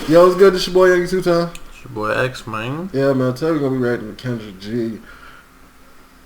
Yo, what's good? This your boy Yankee 2 Time. It's your boy X, man. Yeah, man. Today we're gonna be reacting to Kendra G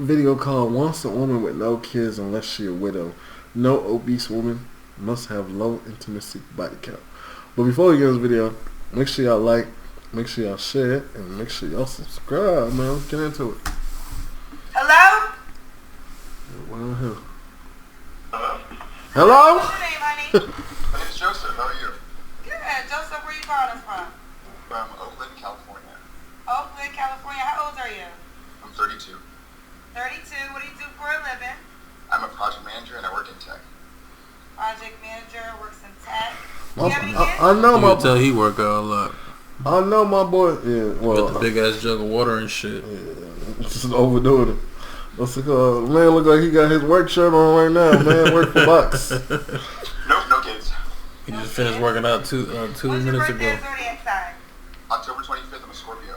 video called "Wants a Woman with No Kids Unless She a Widow. No obese woman must have low intimacy body count." But before we get this video, make sure y'all like, make sure y'all share it, and make sure y'all subscribe, man. Let's get into it. Hello? Well, here. Hello? Hello? What's your name, honey? My name's Joseph. How are you? Good. Joseph, where you calling us from? From Oakland, California. Oakland, California. How old are you? I'm 32. 32. What do you do for a living? I'm a project manager and I work in tech. Project manager, works in tech. Do I, you have any kids? I know You my can tell he work out a lot. I know my boy. Yeah, well, With the big ass jug of water and shit. yeah, just overdoing it. What's it called? Man, look like he got his work shirt on right now. Man, work for Bucks. Nope, no kids. He just finished working out two What's minutes your birthday ago. and zodiac sign? October 25th, I'm a Scorpio.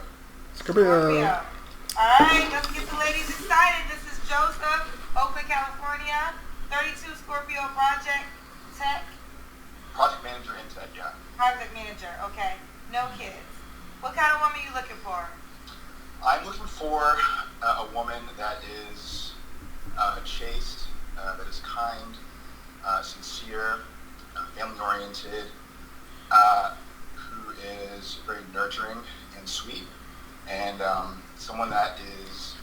Scorpio. Alright, let's get the ladies excited. This is Joseph, Oakland, California. 32 Scorpio project, tech, Project manager in tech, yeah. project manager. Okay. No kids. What kind of woman are you looking for? I'm looking for a woman that is chaste, that is kind, sincere, family-oriented, who is very nurturing and sweet, and someone that is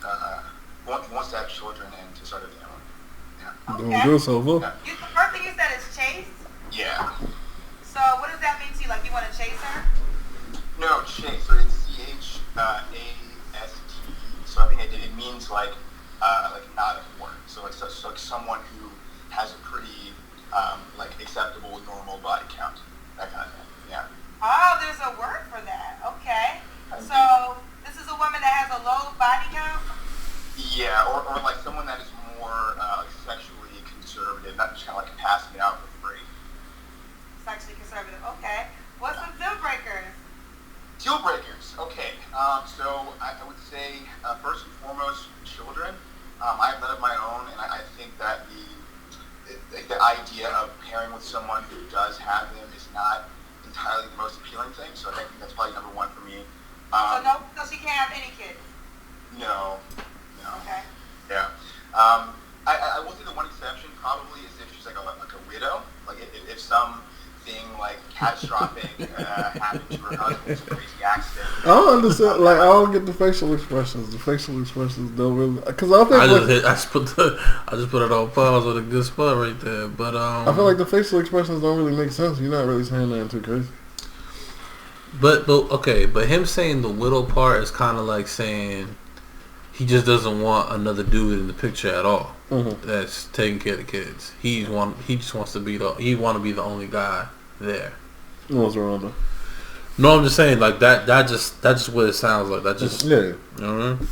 wants to have children and to start a family. Yeah. Doing good so far. Yeah. The first thing you said is chase. Yeah. So what does that mean to you? Like you want to chase her? No, chaste. So it's CHAST. So I think it means like not a whore. So like someone who has a pretty like acceptable normal body count. That kind of thing. Yeah. Oh, there's a word for that. Okay. So this is a woman that has a low body count? Yeah, or like someone that is more sexually conservative, not just kind of like passing it out for free. Sexually conservative. Okay. What's some deal breakers? Deal breakers. Okay. So I would say first and foremost, children. I have none of my own, and I think that the idea of pairing with someone who does have them is not entirely the most appealing thing. So I think that's probably number one for me. So she can't have any kids? No. Okay. Yeah. I will say the one exception probably is if she's like a widow. Like if something like catastrophic happened to her husband, some crazy accident. I don't understand. Like I don't get the facial expressions. The facial expressions don't really. Because I think I just put it on pause with a good spot right there. But I feel like the facial expressions don't really make sense. You're not really saying nothing too crazy. But him saying the widow part is kind of like saying he just doesn't want another dude in the picture at all. Mm-hmm. That's taking care of the kids. He just wants to be the only guy there. What's wrong though? No, I'm just saying like that's just what it sounds like. That just Yeah. You know what I mean?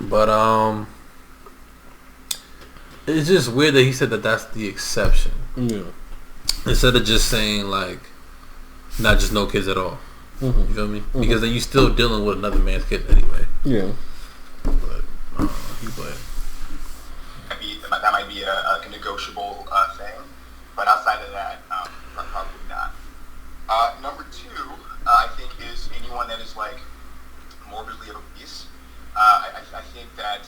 But it's just weird that he said that that's the exception. Yeah. Instead of just saying like not just no kids at all. Mm-hmm. You feel me? Mm-hmm. Because then you still dealing with another man's kid anyway. Yeah. But you play. That might be a negotiable thing, but outside of that, probably not. Number two, I think, is anyone that is like morbidly obese. I think that,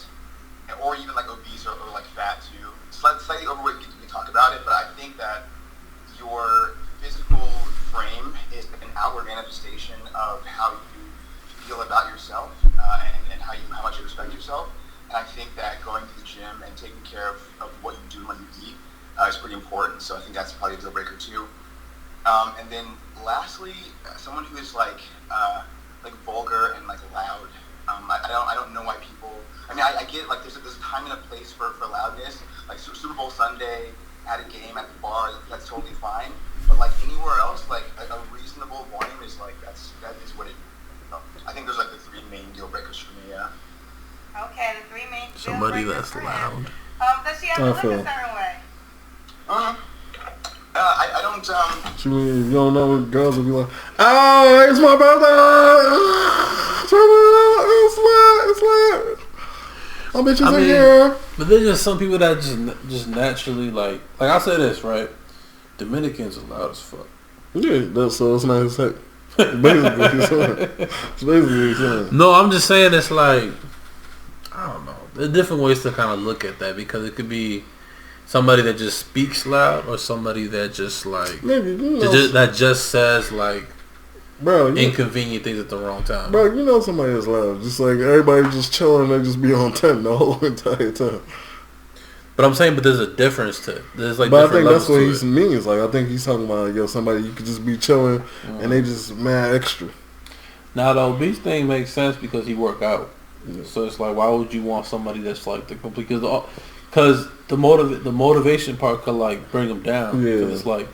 or even like obese or like fat too. Slightly overweight, we can talk about it, but I think that your physical frame is an outward manifestation of how you feel about yourself and how much you respect yourself. And I think that going to the gym and taking care of what you do when you eat is pretty important. So I think that's probably a deal breaker too. And then lastly, someone who is like vulgar and like loud. I don't know why people. I mean, I get like there's a time and a place for loudness. Like Super Bowl Sunday at a game at the bar, that's totally fine. But like anywhere else, like a reasonable volume is like that is what it. I think there's like the three main deal breakers for me. Yeah. Okay, the three main Somebody deal that's breakers. loud. Does she have to look a certain way? I don't. She mean, if you don't know what girls will be like, oh, it's my birthday! It's lit! My bitches in here! But there's just some people that just naturally like I'll say this, right? Dominicans are loud as fuck. Yeah, so it's not his heck. Basically, it's basically his son. No, I'm just saying it's like, I don't know. There's different ways to kind of look at that because it could be somebody that just speaks loud or somebody that just like that just says like inconvenient things at the wrong time. Bro, you know somebody that's loud. Just like everybody just chilling, they just be on 10 the whole entire time. But I'm saying, there's a difference to it. There's like, but I think that's what he means. Like, I think he's talking about somebody you could just be chilling and they just mad extra. Now the obese thing makes sense because he work out. Yeah. So it's like, why would you want somebody that's like the complete? Because the motivation part could like bring him down. Yeah. It's like,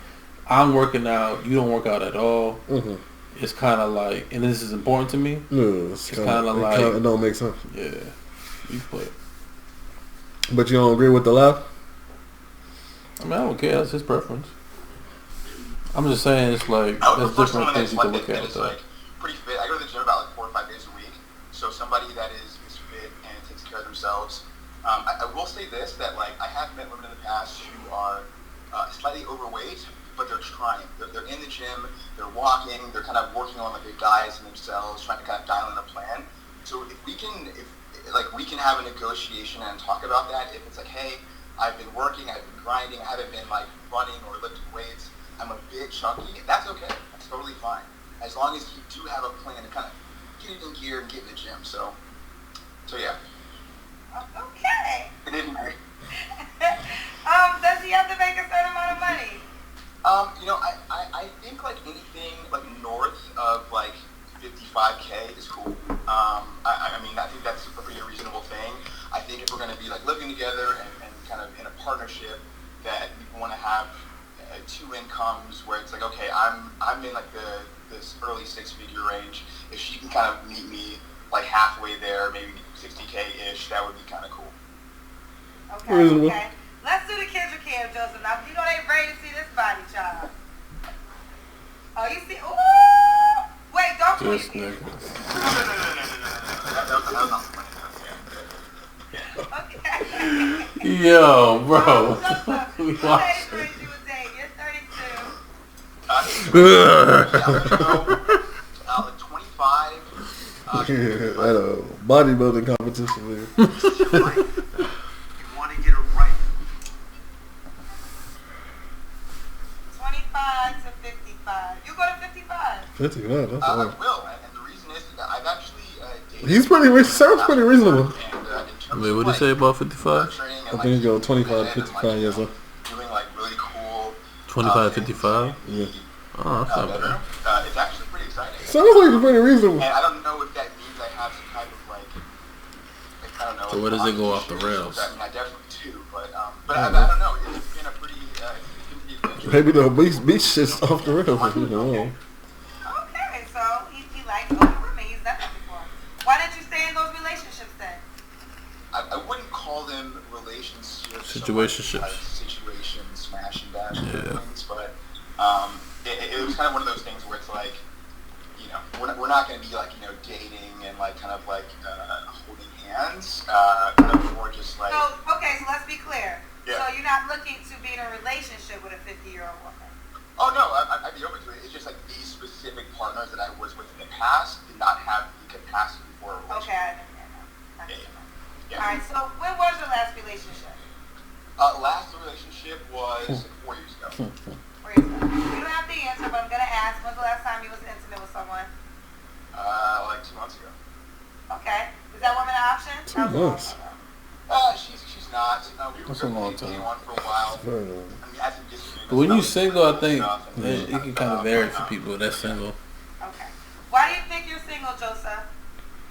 I'm working out, you don't work out at all. Mm-hmm. It's kind of like, and this is important to me. Yeah, it's kind of like it don't make sense. Yeah, you put. But you don't agree with the laugh? I mean, I don't care. That's his preference. I'm just saying it's like there's different things you can look at. It's like pretty fit. I go to the gym about like 4 or 5 days a week. So somebody that is fit and takes care of themselves. I will say this, that like I have met women in the past who are slightly overweight, but they're trying. They're in the gym, they're walking, they're kind of working on like their diets and themselves, trying to kind of dial in a plan. So if we can have a negotiation and talk about that. If it's like, hey, I've been working, I've been grinding, I haven't been like running or lifting weights, I'm a bit chunky, that's okay. That's totally fine. As long as you do have a plan to kind of get it in gear and get in the gym. So yeah. Okay. It didn't hurt. Does he have to make a certain amount of money? I think like anything like north of like 55K is cool. I mean, I think that's a pretty reasonable thing. I think if we're going to be like living together and kind of in a partnership, that we want to have 2 incomes where it's like, okay, I'm in like this early 6-figure range. If she can kind of meet me like halfway there, maybe 60K-ish, that would be kind of cool. Okay. Let's do the Kendra G, Joseph. Now, you know they ready to see this body, child. Oh, you see? Ooh! Wait, don't tweet me. Okay. Yo, bro. We watched it. You're 32. 25. At a bodybuilding competition, man. You want to get it right. 25 to 55. You go to 55. 55, that's I will, and the reason is that I've actually dated. He's sounds pretty reasonable. Wait, what did you say about 55? I think you go 25, 55 years old. Doing like really cool. 25, 55? Yeah. Oh, that's not bad. It's actually pretty exciting. Sounds like it's pretty reasonable. And I don't know if that means I have some type of like I don't know. So where does it go off the rails? I mean, I definitely do, but I don't know. It's been a pretty maybe the beach shit's off the rails. Okay, so he likes older women. He's done that before. Why didn't you stay in those relationships then? I wouldn't call them relationships. Situationships. Like situation, smash and dash yeah. things, but it was kind of one of those things where it's like, you know, we're not going to be like, you know, dating and like kind of like holding hands, kind of more just like. So, okay, so let's be clear. Yeah. So you're not looking to be in a relationship with a 50-year-old woman? Oh no, I'd be open to it. It's just like these specific partners that I was with in the past did not have the capacity for a relationship. Okay, I understand now. Yeah. All right, so when was your last relationship? Last relationship was 4 years ago. 4 years ago. You don't have to answer, but I'm going to ask, when's the last time you was intimate with someone? Like 2 months ago. Okay. Is that woman an option? 2 months. She's not. We were dating on for a while. I mean, but when you're single, I think it can kind of vary for people that's single. Okay. Why do you think you're single, Joseph?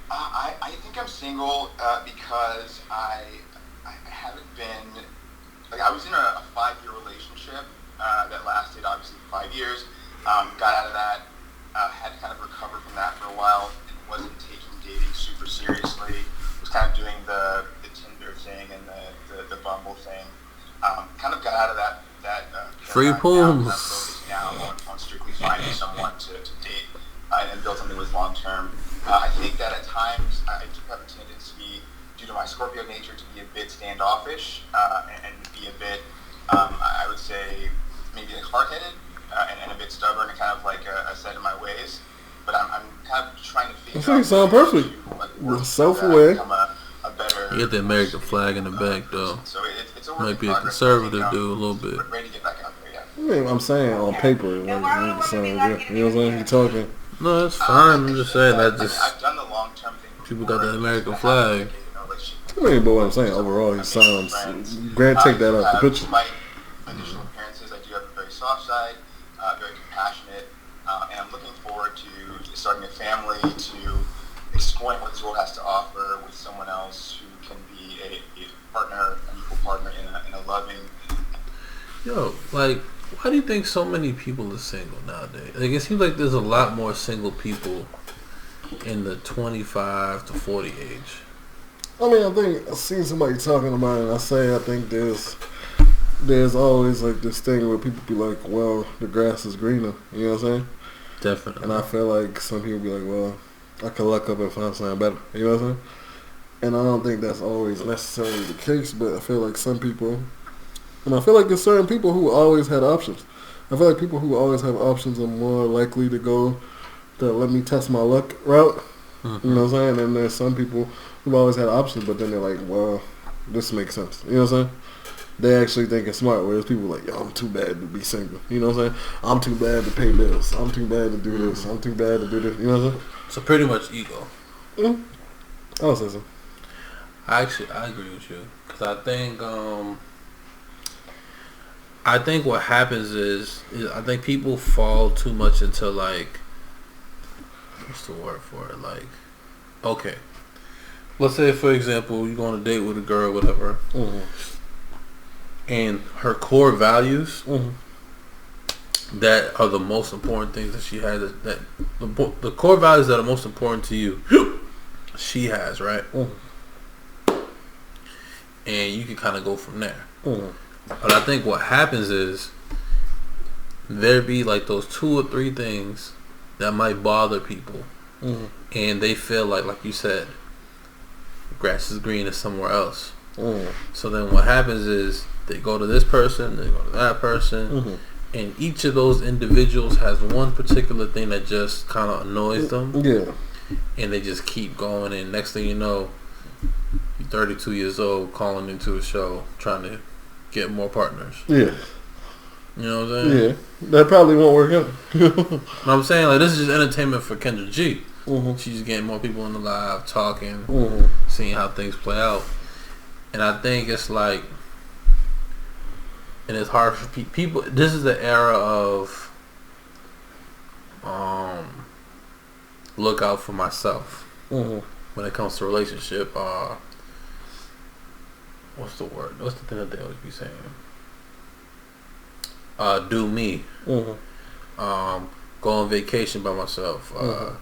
I think I'm single because I haven't been, like I was in a 5-year relationship that lasted obviously 5 years. Got out of that, had to kind of recover from that for a while, and wasn't taking dating super seriously. Was kind of doing the Tinder thing and the Bumble thing. Kind of got out of that free pools. Focused now on strictly finding someone to date and build something with long term. I think that at times I do have a tendency, due to my Scorpio nature, to be a bit standoffish and be a bit, I would say, maybe like hard-headed and a bit stubborn and kind set in my ways. But I'm kind of trying to figure out. I think you sound perfect. Self-aware. A better. You get the American flag in the back, though. So it's a work might be a progress. conservative dude a little bit. Ready to get back out there, yeah. I mean, I'm saying on paper, like, you sound good. You know what I'm saying? You talking. No, that's fine. I'm just saying that just I've done the long-term thing. People got the American flag. I mean, but what I'm saying, overall, he sounds. Grant, take that out the picture. My initial appearances, I do have a very soft side, very compassionate, and I'm looking forward to starting a family, to exploring what this world has to offer with someone else who can be a partner, an equal partner in a loving. Yo, like, why do you think so many people are single nowadays? Like, it seems like there's a lot more single people in the 25 to 40 age. I mean, I think I've seen somebody talking about it, and I think there's always like this thing where people be like, well, the grass is greener. You know what I'm saying? Definitely. And I feel like some people be like, well, I could luck up and find something better. You know what I'm saying? And I don't think that's always necessarily the case, but I feel like some people, and I feel like there's certain people who always had options. I feel like people who always have options are more likely to go the let me test my luck route. Mm-hmm. You know what I'm saying? And there's some people who've always had options, but then they're like, well, this makes sense. You know what I'm saying? They actually think it's smart, whereas people are like, yo, I'm too bad to be single. You know what I'm saying? I'm too bad to pay bills. I'm too bad to do this. I'm too bad to do this. You know what I'm saying? So pretty much ego. Mm-hmm. I would say so. I agree with you. Because I think what happens is I think people fall too much into like, what's the word for it? Like, okay. Let's say, for example, you go on a date with a girl, whatever, mm-hmm. and her core values mm-hmm. that are the most important things that she has, that the core values that are most important to you, she has, right? Mm-hmm. And you can kind of go from there. Mm-hmm. But I think what happens is there be like those 2 or 3 things that might bother people, mm-hmm. and they feel like you said, grass is greener somewhere else. Mm. So then what happens is they go to this person, they go to that person, mm-hmm. and each of those individuals has one particular thing that just kind of annoys them. Yeah. And they just keep going, and next thing you know, you're 32 years old calling into a show trying to get more partners. Yeah. You know what I'm saying? Yeah. That probably won't work out. I'm saying, like, this is just entertainment for Kendra G. Mm-hmm. She's getting more people in the live, talking, mm-hmm. seeing how things play out. And I think it's like, and it's hard for people. This is the era of look out for myself mm-hmm. when it comes to relationship. What's the word? What's the thing that they always be saying? Do me. Mm-hmm. Go on vacation by myself. Mm-hmm.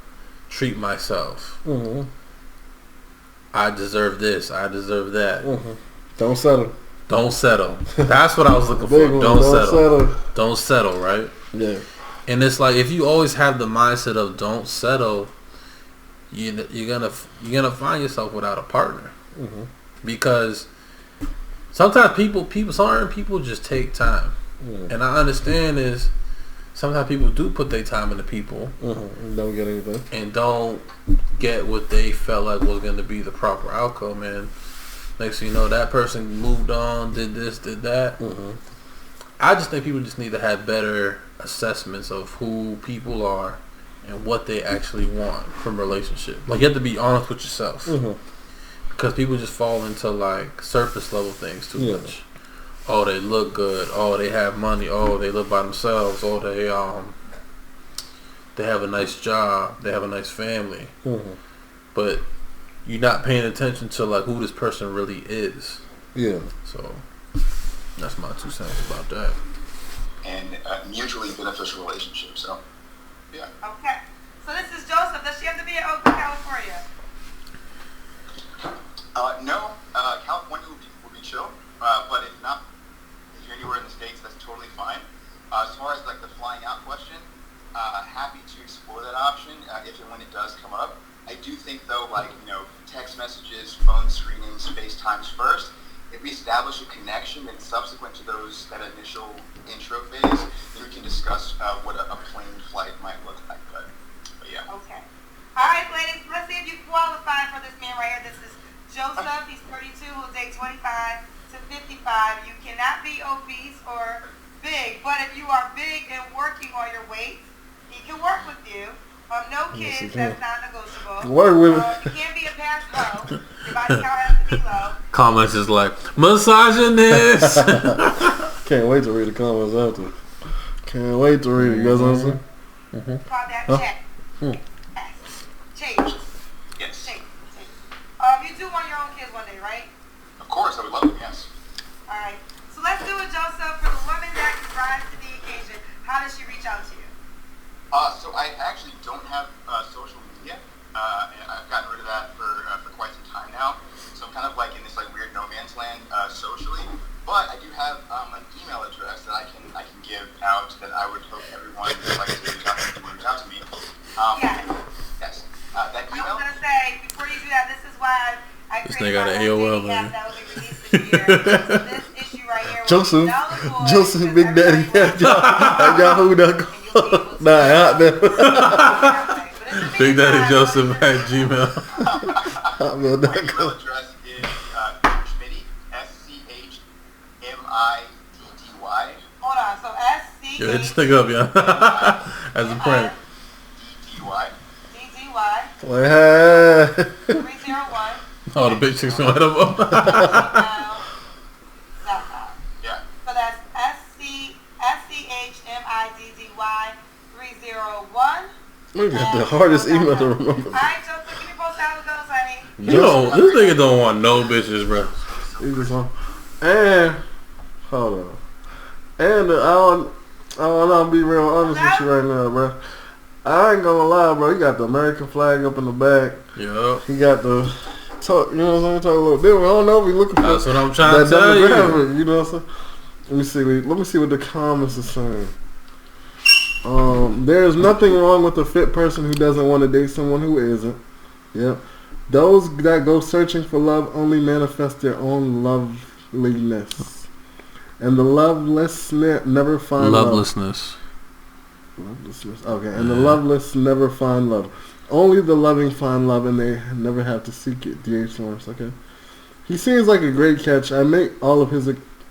Treat myself. Mm-hmm. I deserve this. I deserve that. Mm-hmm. Don't settle. Don't settle. That's what I was looking for. Don't settle. Don't settle, right? Yeah. And it's like, if you always have the mindset of don't settle, you're gonna find yourself without a partner. Mm-hmm. Because sometimes certain people just take time. Mm-hmm. And I understand is sometimes people do put their time into people. Mm-hmm. Don't get anything. And don't get what they felt like was going to be the proper outcome. And next thing you know, that person moved on, did this, did that. Mm-hmm. I just think people just need to have better assessments of who people are and what they actually want from a relationship. Like, you have to be honest with yourself. Mm-hmm. Because people just fall into, like, surface level things too much. Oh, they look good. Oh, they have money. Oh, they live by themselves. Oh, they have a nice job. They have a nice family. Mm-hmm. But you're not paying attention to like who this person really is. Yeah. So that's my 2 cents about that. And mutually beneficial relationship. So, yeah. Okay. So this is Joseph. Does she have to be in Oakland, California? No. California would be chill. But if not, if you're anywhere in the States, that's totally fine. As far as like the flying out question, happy to explore that option if and when it does come up. I do think though, like, text messages, phone screenings, FaceTimes first. If we establish a connection, then subsequent to that initial intro phase, then we can discuss what a plane flight might look like. you. No kids, that's non-negotiable. Work with me. You can't be a past hoe. Your body count has to be low. Comments is like, misogynist. Can't wait to read the comments after. Can't wait to read it. You guys know what I'm saying? Call that check. Chase. Yes. Chase. You do want your own kids one day, right? Of course, I would love them, yes. Alright. So let's do it, Joseph. For the woman that can rise to the occasion, how does she reach out to you? So I actually don't have social media, and I've gotten rid of that for quite some time now. So I'm kind of like in this like weird no man's land socially. But I do have an email address that I can give out that I would hope everyone would like to reach out to me. Yes. That email. I was gonna say before you do that, this is why I This created nigga got my an own AOL, dating man. app that will be released this year. So this issue right here. Joseph, Joseph, Big Daddy, Yahoo.com. Nah, Big Daddy Joseph at Gmail. My email address is Schmitty, SCHMIDDY. Hold on, so SC. Yo, hit this nigga up, yeah. As a prank. DDY Like, hey. 301. Oh, the big chicks don't hit him up. Yeah. So that's SCHMIDDY 301. We got the hardest email to remember. Alright, Joseph, can you post how it goes, honey? Yo, this nigga don't want no bitches, bro. He just want, and hold on. And I'll be real honest with you right now, bro. I ain't gonna lie, bro. He got the American flag up in the back. Yo. He got the talk. You know what I'm saying? Talk a little different. I don't know if he looking for. That's what I'm trying to tell you. You know what I'm saying? Let me see what the comments are saying. There is nothing wrong with a fit person who doesn't want to date someone who isn't. Yep. Those that go searching for love only manifest their own loveliness. And the loveless never find Lovelessness. Lovelessness. Okay. And the loveless never find love. Only the loving find love, and they never have to seek it. D.H. Lawrence. Okay. He seems like a great catch. I make all of his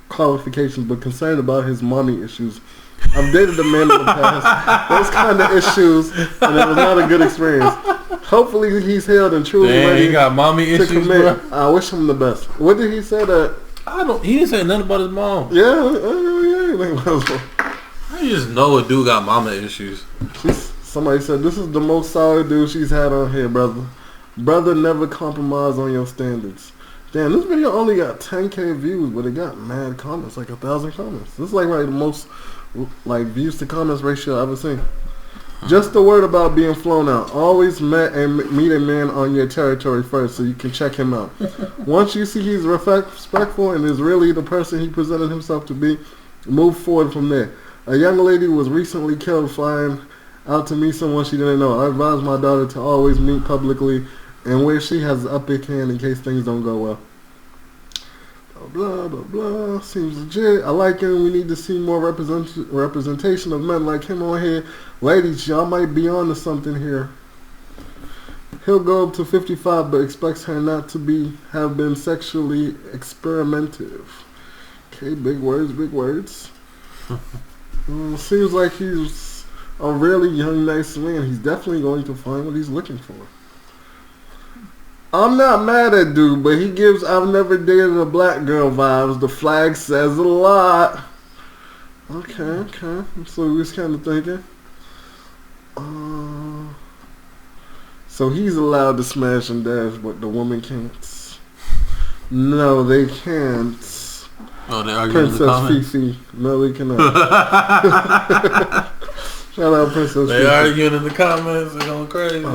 qualifications, but concerned about his mommy issues. I've dated a man in the past. Those kind of issues, and it was not a good experience. Hopefully he's healed and truly ready. He got mommy to issues, commit. bro. I wish him the best. What did he say that? He didn't say nothing about his mom. Yeah. I just know a dude got mama issues. Somebody said, this is the most solid dude she's had on here, brother. Brother, never compromise on your standards. Damn, this video only got 10K views, but it got mad comments, like 1,000 comments. This is like the most views to comments ratio I've ever seen. Just a word about being flown out. Always meet a man on your territory first so you can check him out. Once you see he's respectful and is really the person he presented himself to be, move forward from there. A young lady was recently killed flying out to meet someone she didn't know. I advise my daughter to always meet publicly and where she has the upper hand in case things don't go well. Blah, blah, blah. Seems legit. I like him. We need to see more representation of men like him on here. Ladies, y'all might be on to something here. He'll go up to 55, but expects her not to have been sexually experimentative. Okay, big words, big words. Seems like he's a really young, nice man. He's definitely going to find what he's looking for. I'm not mad at dude, but he gives I've never dated a black girl vibes. The flag says a lot. Okay. So we was kind of thinking. So he's allowed to smash and dash, but the woman can't. No, they can't. Oh, they arguing in the comments? Fifi. No, they cannot. Shout out Princess Fifi. They arguing in the comments. They're going crazy.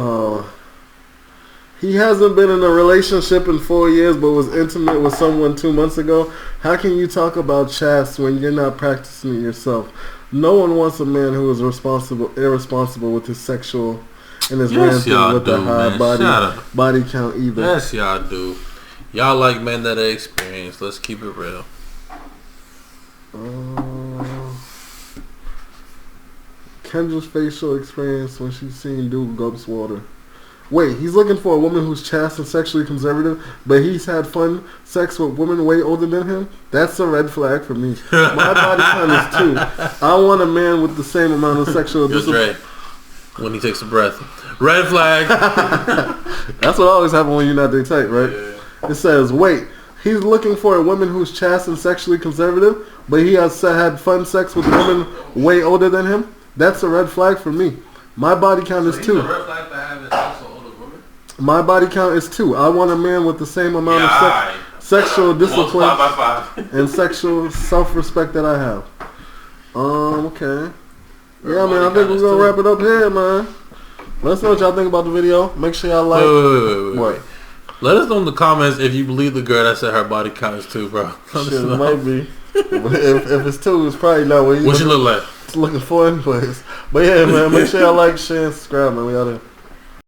He hasn't been in a relationship in 4 years, but was intimate with someone 2 months ago. How can you talk about chast when you're not practicing it yourself? No one wants a man who is irresponsible with his sexual and his rampant with a high body count either. Yes, y'all do. Y'all like men that are experienced. Let's keep it real. Kendra's facial experience when she's seen dude gulps water. Wait, he's looking for a woman who's chaste and sexually conservative, but he's had fun sex with women way older than him? That's a red flag for me. My body count is 2. I want a man with the same amount of sexual discipline. when he takes a breath. Red flag. That's what always happens when you're not their type, right? Yeah. It says, wait, he's looking for a woman who's chaste and sexually conservative, but he has had fun sex with a woman way older than him? That's a red flag for me. My body count is 2. A red flag for having sex with older women? My body count is 2. I want a man with the same amount of sexual discipline and sexual self-respect that I have. Okay. Yeah, man, I think we're going to wrap it up here, man. Let us know what y'all think about the video. Make sure y'all like... Wait. Let us know in the comments if you believe the girl that said her body count is 2, bro. Shit, it might be. if it's 2, it's probably not what you look like. Looking for anyways. But yeah, man, make sure y'all like, share, and subscribe, man. We out here.